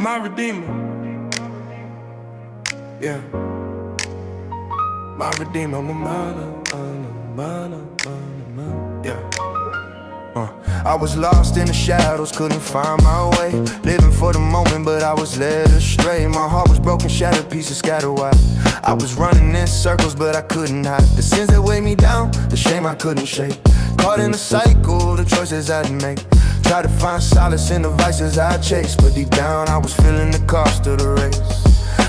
my redeemer. Yeah, my redeemer, yeah. I was lost in the shadows, couldn't find my way. Living for the moment, but I was led astray. My heart was broken, shattered, pieces scattered wide. I was running in circles, but I couldn't hide the sins that weighed me down, the shame I couldn't shake. Caught in a cycle, the choices I didn't make. Tried to find solace in the vices I chased, but deep down I was feeling the cost of the race.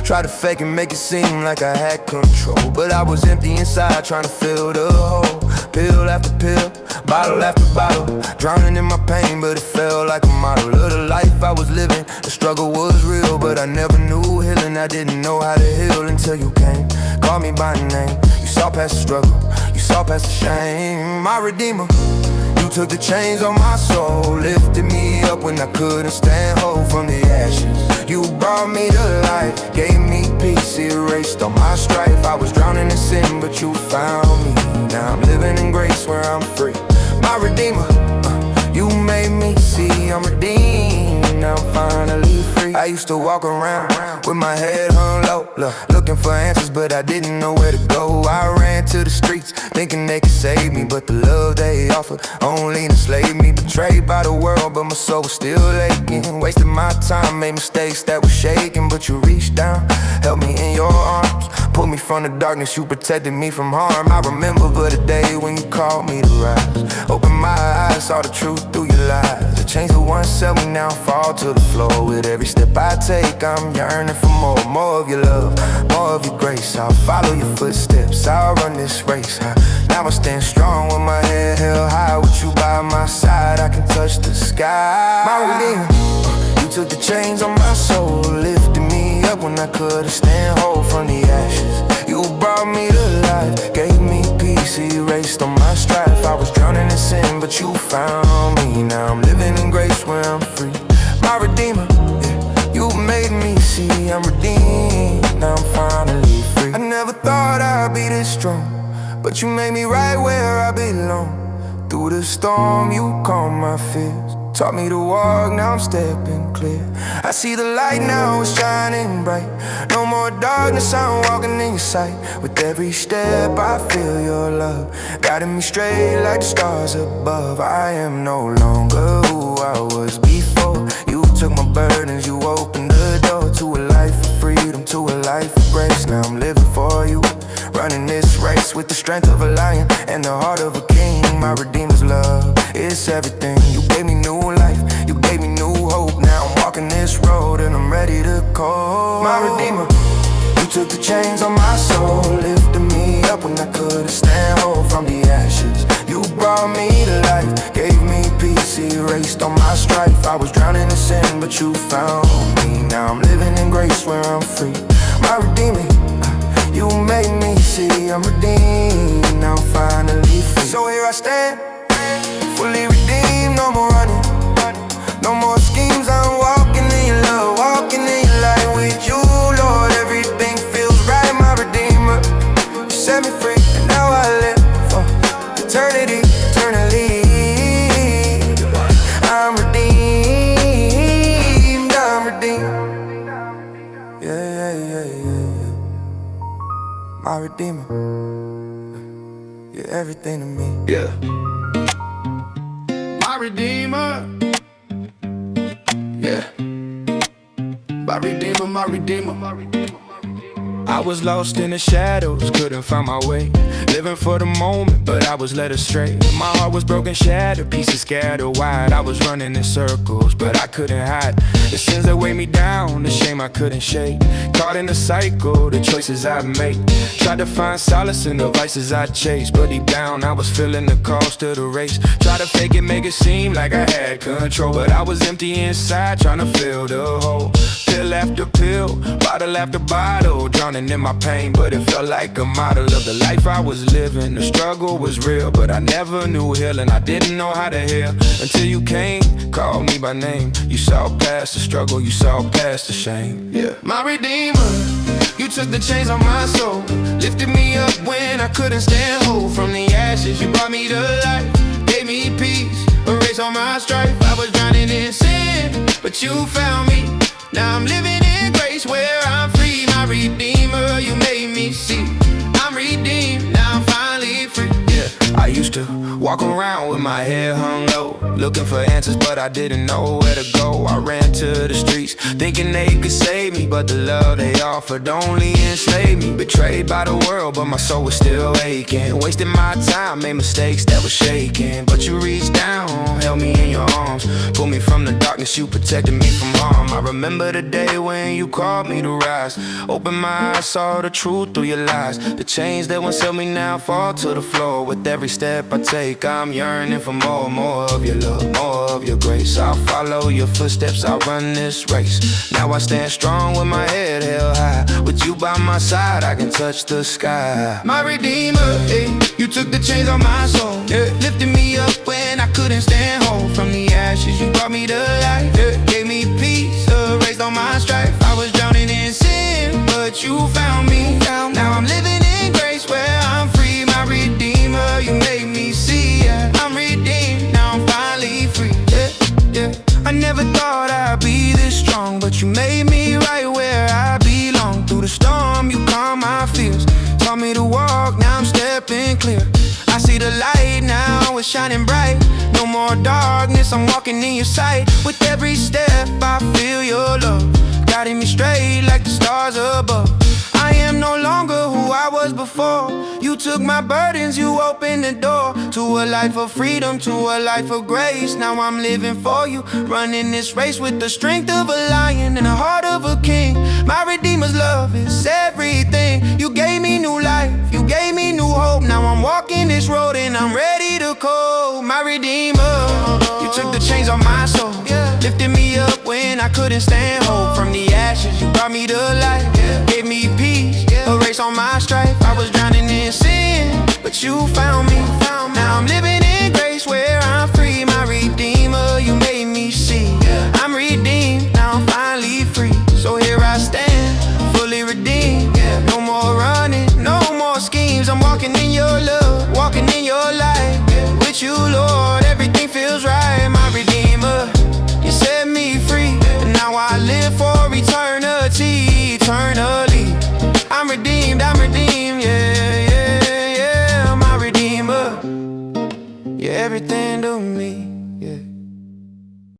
Tried to fake and make it seem like I had control, but I was empty inside, trying to fill the hole. Pill after pill, bottle after bottle, drowning in my pain, but it felt like a model of the life I was living. The struggle was real, but I never knew healing. I didn't know how to heal until you came, called me by name. You saw past the struggle, you saw past the shame. My redeemer, you took the chains on my soul, lifted me up when I couldn't stand whole from the ashes. You brought me to life, gave me peace, erased all my strife. I was drowning in sin, but you found me. Now I'm living in grace where I'm free. My redeemer, you made me see I'm redeemed. Now I'm finally free. I used to walk around with my head hung low, looking for answers, but I didn't know where to go. I ran to the streets, thinking they could save me, but the love they offered only enslaved me. Betrayed by the world, but my soul was still aching. Wasted my time, made mistakes that were shaking, but you reached down, held me in your arms, pulled me from the darkness, you protected me from harm. I remember the day when you called me to rise. Opened my eyes, saw the truth through your lies. The chains that once held me now fall to the floor. With every step I take, I'm yearning for more of your love, more of your grace. I'll follow your footsteps, I'll run this race. Now I stand strong with my head held high. With you by my side, I can touch the sky. My redeemer, you took the chains on my soul, lifted me up when I couldn't stand whole from the ashes. You brought me to life, gave me peace, erased all my strife. I was drowning in sin, but you found me. Now I'm living in grace where I'm free. My redeemer, yeah, you made me see I'm redeemed. Now I'm finally free. I never thought I'd be this strong, but you made me right where I belong. Through the storm, you calmed my fears, taught me to walk, now I'm stepping clear. I see the light now, it's shining bright. No more darkness, I'm walking in your sight. With every step I feel your love, guiding me straight like the stars above. I am no longer who I was before. You took my burdens, you opened the door to a life of freedom, to a life of grace. Now I'm living for you, running this race with the strength of a lion and the heart of a king. My Redeemer's love, it's everything. You gave me new life, you gave me new hope. Now I'm walking this road and I'm ready to go. My Redeemer, you took the chains on my soul, lifted me up when I couldn't stand whole from the ashes. You brought me to life, gave me peace, erased all my strife. I was drowning in sin, but you found me. Now I'm living in grace where I'm free. My Redeemer, you made me see I'm redeemed. Now I'm finally free. So here I stand, fully redeemed, no more running, no more schemes. I'm walking in your love, walking in your light. With you, Lord, everything feels right. My Redeemer, you set me free, and now I live for eternity, eternally. I'm redeemed, I'm redeemed. Yeah. My Redeemer, you're everything to me. Yeah. My Redeemer. Yeah. My Redeemer, my Redeemer, my Redeemer. I was lost in the shadows, couldn't find my way. Living for the moment, but I was led astray. My heart was broken, shattered, pieces scattered wide. I was running in circles, but I couldn't hide the sins that weighed me down, the shame I couldn't shake. Caught in a cycle, the choices I made. Tried to find solace in the vices I chased, but deep down I was feeling the cost of the race. Tried to fake it, make it seem like I had control, but I was empty inside, trying to fill the hole. Pill after pill, bottle after bottle, drowning in my pain, but it felt like a model of the life I was living. The struggle was real, but I never knew healing. I didn't know how to heal until you came, called me by name. You saw past the struggle, you saw past the shame. Yeah. My Redeemer, you took the chains on my soul, lifted me up when I couldn't stand whole from the ashes. You brought me to life, gave me peace, erased all my strife. I was drowning in sin, but you found me. Now I'm living in grace where I'm free. My Redeemer, you made me see. I'm redeemed, now I'm finally free. Yeah, I used to walk around with my head hung low, looking for answers, but I didn't know where to go. I ran to the streets, thinking they could save me, but the love they offered only enslaved me. Betrayed by the world, but my soul was still aching. Wasting my time, made mistakes that were shaking. But you reached down, held me in your arms, pulled me from the darkness, you protected me from harm. I remember the day when you called me to rise. Opened my eyes, saw the truth through your lies. The chains that once held me now fall to the floor. With every step I take, I'm yearning for more, more of your love, more of your grace. I'll follow your footsteps, I'll run this race. Now I stand strong with my head held high. With you by my side, I can touch the sky. My Redeemer, hey, you took the chains on my soul, yeah. Lifted me up when I couldn't stand whole. From the ashes, you brought me to life, yeah. Gave me peace, erased all my strife. I was drowning in sin, but you found me. Now I'm living in grace where I'm free. My Redeemer, you made me see, yeah. I'm redeemed, now I'm finally free, yeah, yeah. I never thought I'd be this strong, but you made me right where I belong. Through the storm, you calm my fears, taught me to walk, now I'm stepping clear. I see the light now, it's shining bright. No more darkness, I'm walking in your sight. With every step, I feel your love, guiding me straight like the stars above. I am no longer who I was before. You took my burdens, you opened the door to a life of freedom, to a life of grace. Now I'm living for you, running this race with the strength of a lion and the heart of a king. My Redeemer's love is everything. You gave me new life, you gave me new hope. Now I'm walking this road and I'm ready to go. My Redeemer, you took the chains off my soul, lifted me up when I couldn't stand whole. From the ashes, you brought me to life, gave me peace, erased all my strife. I was drowning in sin, but you found me. Now I'm living in grace where I'm free. My Redeemer, you made me see. I'm redeemed, now I'm finally free. So here I stand, fully redeemed. No more running, no more schemes. I'm walking in your love, walking in your light. With you, Lord, everything feels right. My Redeemer, you set me free, and now I live for eternity, eternally. I'm redeemed, yeah, yeah, yeah. My Redeemer, you're everything to me.